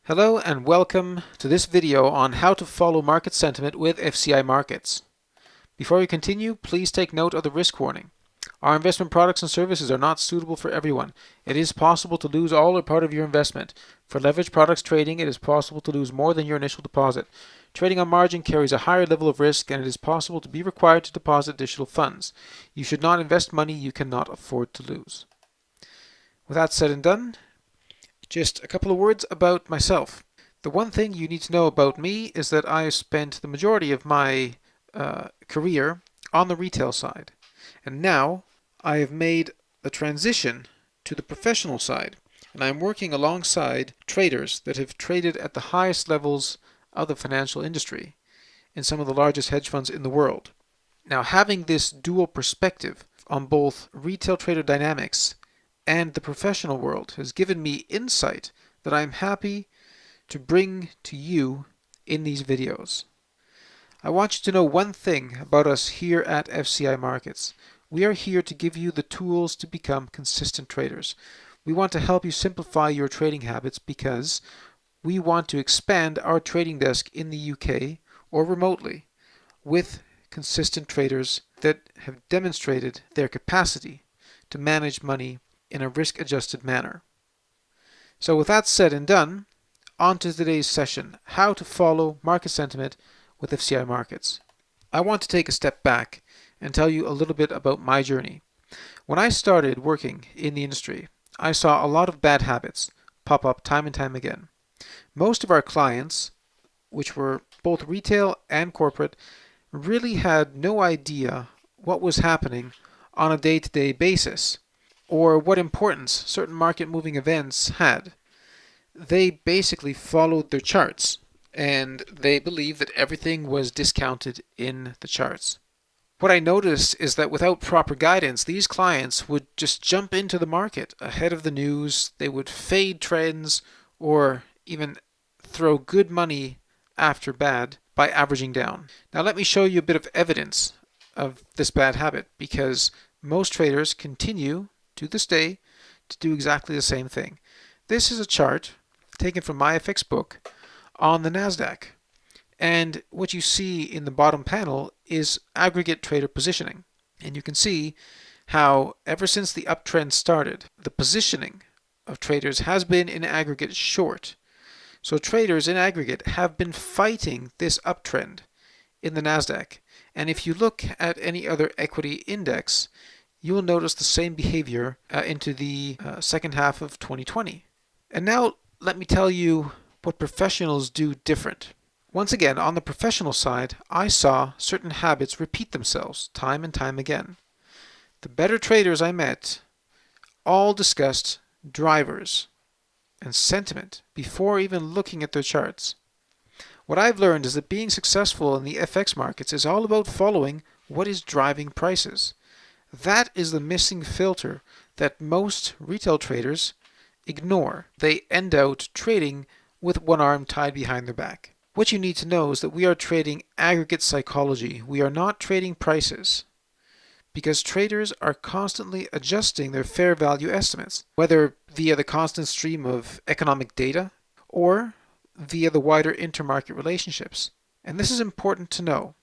Hello and welcome to this video on how to follow market sentiment with FCI Markets. Before we continue, please take note of the risk warning. Our investment products and services are not suitable for everyone. It is possible to lose all or part of your investment. For leveraged products trading, it is possible to lose more than your initial deposit. Trading on margin carries a higher level of risk, and it is possible to be required to deposit additional funds. You should not invest money you cannot afford to lose. With that said and done, just a couple of words about myself. The one thing you need to know about me is that I spent the majority of my career on the retail side. And now I have made a transition to the professional side. And I'm working alongside traders that have traded at the highest levels of the financial industry in some of the largest hedge funds in the world. Now, having this dual perspective on both retail trader dynamics and the professional world has given me insight that I'm happy to bring to you in these videos. I want you to know one thing about us here at FCI Markets. We are here to give you the tools to become consistent traders. We want to help you simplify your trading habits because we want to expand our trading desk in the UK or remotely with consistent traders that have demonstrated their capacity to manage money in a risk-adjusted manner. So with that said and done, on to today's session, how to follow market sentiment with FCI Markets. I want to take a step back and tell you a little bit about my journey. When I started working in the industry, I saw a lot of bad habits pop up time and time again. Most of our clients, which were both retail and corporate, really had no idea what was happening on a day-to-day basis, or what importance certain market moving events had. They basically followed their charts, and they believed that everything was discounted in the charts. What I noticed is that without proper guidance, these clients would just jump into the market ahead of the news. They would fade trends or even throw good money after bad by averaging down. Now let me show you a bit of evidence of this bad habit, because most traders continue to this day to do exactly the same thing. This is a chart taken from my FX book on the NASDAQ. And what you see in the bottom panel is aggregate trader positioning. And you can see how ever since the uptrend started, the positioning of traders has been in aggregate short. So traders in aggregate have been fighting this uptrend in the NASDAQ. And if you look at any other equity index, you will notice the same behavior into the second half of 2020. And now let me tell you what professionals do different. Once again, on the professional side, I saw certain habits repeat themselves time and time again. The better traders I met all discussed drivers and sentiment before even looking at their charts. What I've learned is that being successful in the FX markets is all about following what is driving prices. That is the missing filter that most retail traders ignore. They end out trading with one arm tied behind their back. What you need to know is that we are trading aggregate psychology. We are not trading prices, because traders are constantly adjusting their fair value estimates, whether via the constant stream of economic data or via the wider intermarket relationships. And this is important to know,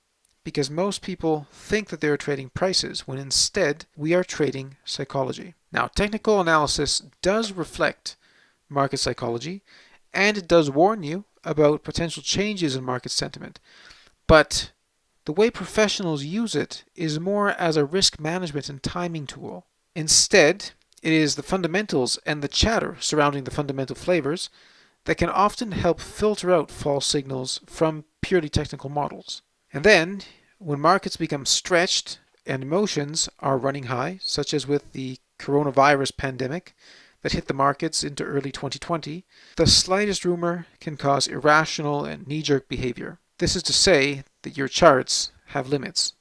because most people think that they are trading prices when instead we are trading psychology. Now, technical analysis does reflect market psychology, and it does warn you about potential changes in market sentiment. But the way professionals use it is more as a risk management and timing tool. Instead, it is the fundamentals and the chatter surrounding the fundamental flavors that can often help filter out false signals from purely technical models. And then, when markets become stretched and emotions are running high, such as with the coronavirus pandemic that hit the markets into early 2020, the slightest rumor can cause irrational and knee-jerk behavior. This is to say that your charts have limits.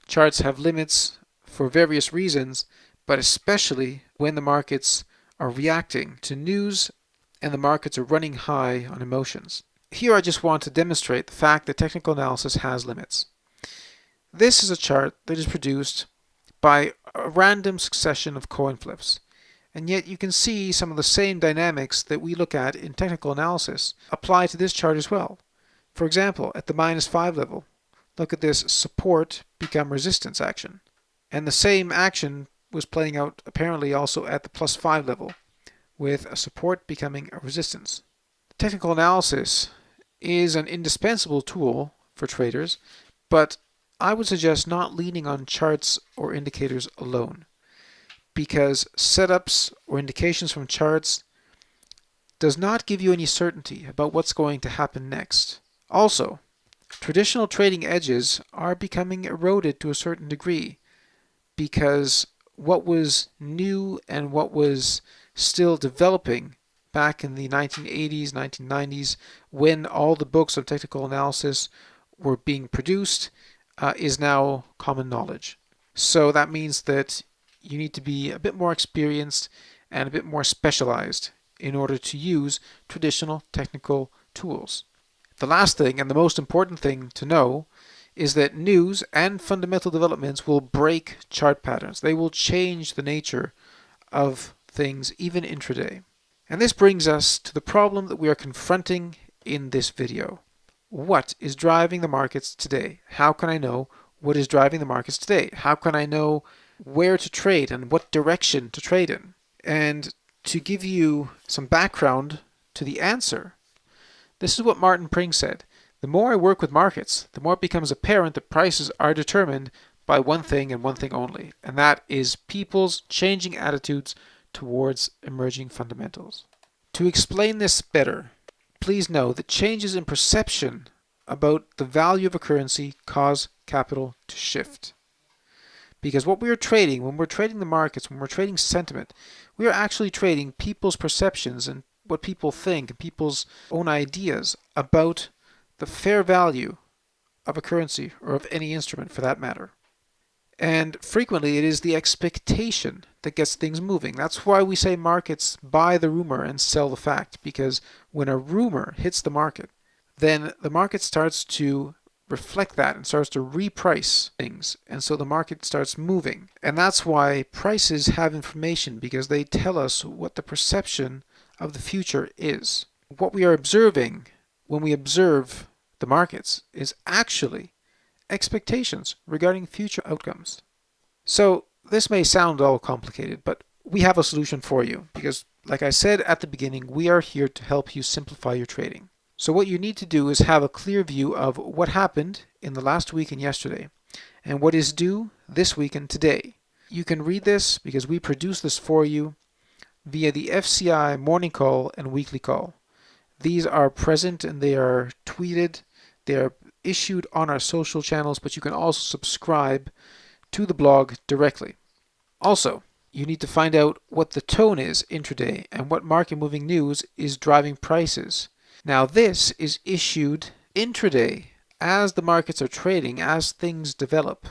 Charts have limits for various reasons, but especially when the markets are reacting to news and the markets are running high on emotions. Here I just want to demonstrate the fact that technical analysis has limits. This is a chart that is produced by a random succession of coin flips. And yet you can see some of the same dynamics that we look at in technical analysis apply to this chart as well. For example, at the -5 level, look at this support become resistance action. And the same action was playing out apparently also at the +5 level, with a support becoming a resistance. Technical analysis is an indispensable tool for traders, but I would suggest not leaning on charts or indicators alone, because setups or indications from charts does not give you any certainty about what's going to happen next. Also, traditional trading edges are becoming eroded to a certain degree, because what was new and what was still developing back in the 1980s, 1990s, when all the books of technical analysis were being produced, is now common knowledge. So that means that you need to be a bit more experienced and a bit more specialized in order to use traditional technical tools. The last thing, and the most important thing to know, is that news and fundamental developments will break chart patterns. They will change the nature of things, even intraday. And this brings us to the problem that we are confronting in this video. What is driving the markets today? How can I know what is driving the markets today? How can I know where to trade and what direction to trade in? And to give you some background to the answer, this is what Martin Pring said. The more I work with markets, the more it becomes apparent that prices are determined by one thing and one thing only, and that is people's changing attitudes towards emerging fundamentals. To explain this better, please know that changes in perception about the value of a currency cause capital to shift. Because what we are trading, when we're trading the markets, when we're trading sentiment, we are actually trading people's perceptions and what people think, and people's own ideas about the fair value of a currency or of any instrument for that matter. And frequently it is the expectation that gets things moving. That's why we say markets buy the rumor and sell the fact, because when a rumor hits the market, then the market starts to reflect that and starts to reprice things, and so the market starts moving. And that's why prices have information, because they tell us what the perception of the future is. What we are observing when we observe the markets is actually expectations regarding future outcomes. So this may sound all complicated, but we have a solution for you, because like I said at the beginning, we are here to help you simplify your trading. So what you need to do is have a clear view of what happened in the last week and yesterday, and what is due this week and today. You can read this because we produce this for you via the FCI morning call and weekly call. These are present and they are tweeted, they are issued on our social channels, but you can also subscribe to the blog directly. Also, you need to find out what the tone is intraday and what market moving news is driving prices. Now this is issued intraday as the markets are trading, as things develop,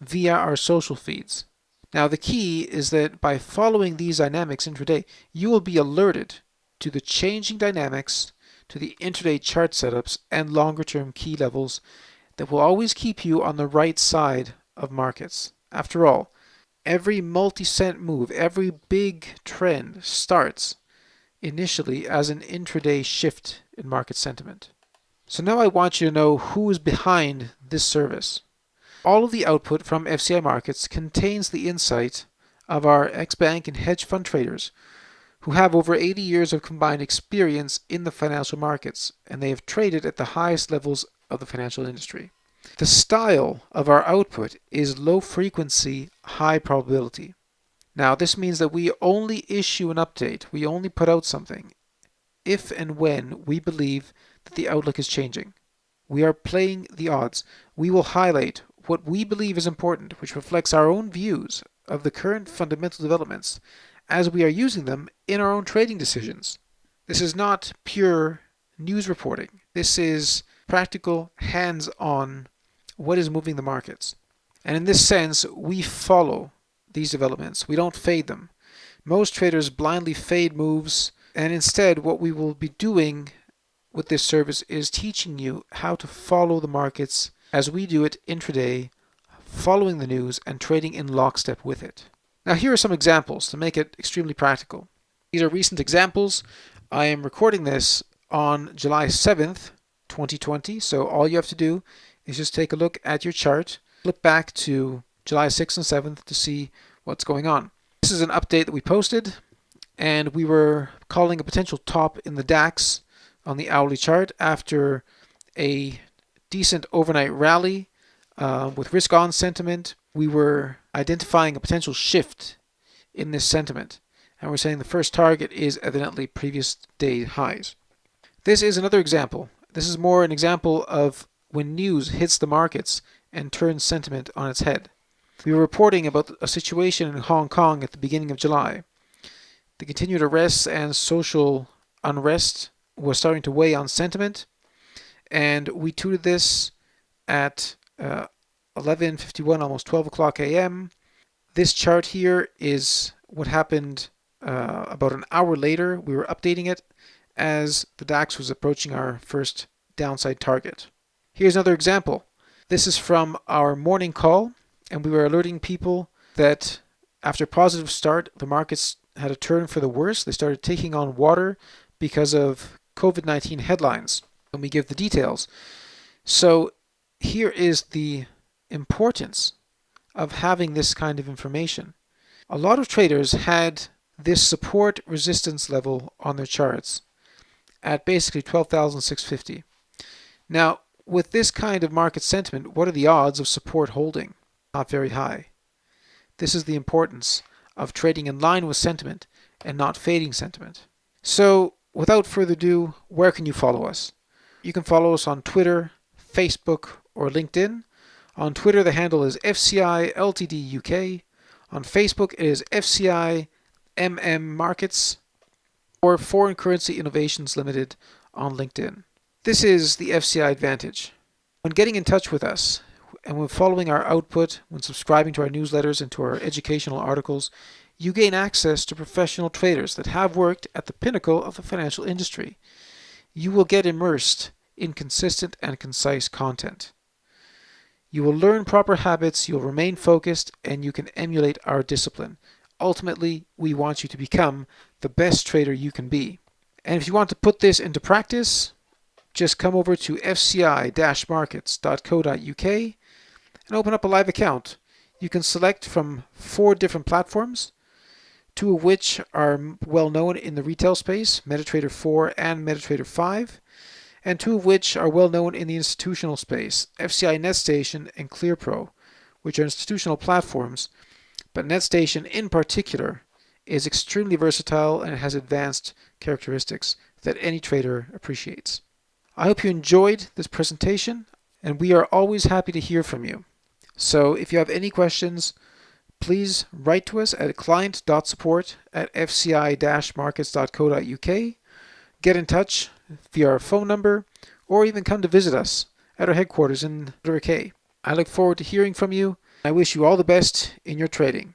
via our social feeds. Now the key is that by following these dynamics intraday, you will be alerted to the changing dynamics, to the intraday chart setups and longer term key levels that will always keep you on the right side of markets. After all, every multi-cent move, every big trend starts initially as an intraday shift in market sentiment. So now I want you to know who is behind this service. All of the output from FCI Markets contains the insight of our ex-bank and hedge fund traders who have over 80 years of combined experience in the financial markets, and they have traded at the highest levels of the financial industry. The style of our output is low frequency, high probability. Now this means that we only issue an update, we only put out something if and when we believe that the outlook is changing. We are playing the odds. We will highlight what we believe is important, which reflects our own views of the current fundamental developments as we are using them in our own trading decisions. This is not pure news reporting. This is practical, hands-on, what is moving the markets. And in this sense, we follow these developments. We don't fade them. Most traders blindly fade moves, and instead what we will be doing with this service is teaching you how to follow the markets as we do it intraday, following the news and trading in lockstep with it. Now here are some examples to make it extremely practical. These are recent examples. I am recording this on July 7th, 2020, so all you have to do is just take a look at your chart, flip back to July 6th and 7th to see what's going on. This is an update that we posted, and we were calling a potential top in the DAX on the hourly chart after a decent overnight rally with risk-on sentiment. We were identifying a potential shift in this sentiment, and we're saying the first target is evidently previous day highs. This is another example. This is more an example of when news hits the markets and turns sentiment on its head. We were reporting about a situation in Hong Kong at the beginning of July. The continued arrests and social unrest was starting to weigh on sentiment, and we tweeted this at 11:51, almost 12 o'clock a.m. This chart here is what happened about an hour later. We were updating it as the DAX was approaching our first downside target. Here's another example. This is from our morning call, and we were alerting people that after a positive start, the markets had a turn for the worse. They started taking on water because of COVID-19 headlines, and we give the details. So here is the importance of having this kind of information. A lot of traders had this support resistance level on their charts at basically 12,650. Now, with this kind of market sentiment, what are the odds of support holding? Not very high. This is the importance of trading in line with sentiment and not fading sentiment. So, without further ado, where can you follow us? You can follow us on Twitter, Facebook, or LinkedIn. On Twitter, the handle is FCI Ltd UK. On Facebook, it is FCI Markets, or Foreign Currency Innovations Limited on LinkedIn. This is the FCI Advantage. When getting in touch with us, and when following our output, when subscribing to our newsletters and to our educational articles, you gain access to professional traders that have worked at the pinnacle of the financial industry. You will get immersed in consistent and concise content. You will learn proper habits, you'll remain focused, and you can emulate our discipline. Ultimately, we want you to become the best trader you can be. And if you want to put this into practice, just come over to fci-markets.co.uk and open up a live account. You can select from 4 different platforms, 2 of which are well known in the retail space, MetaTrader 4 and MetaTrader 5, and 2 of which are well known in the institutional space, FCI NetStation and ClearPro, which are institutional platforms, but NetStation in particular is extremely versatile and has advanced characteristics that any trader appreciates. I hope you enjoyed this presentation, and we are always happy to hear from you. So if you have any questions, please write to us at client.support@fci-markets.co.uk. Get in touch via our phone number, or even come to visit us at our headquarters in Zurich. I look forward to hearing from you. I wish you all the best in your trading.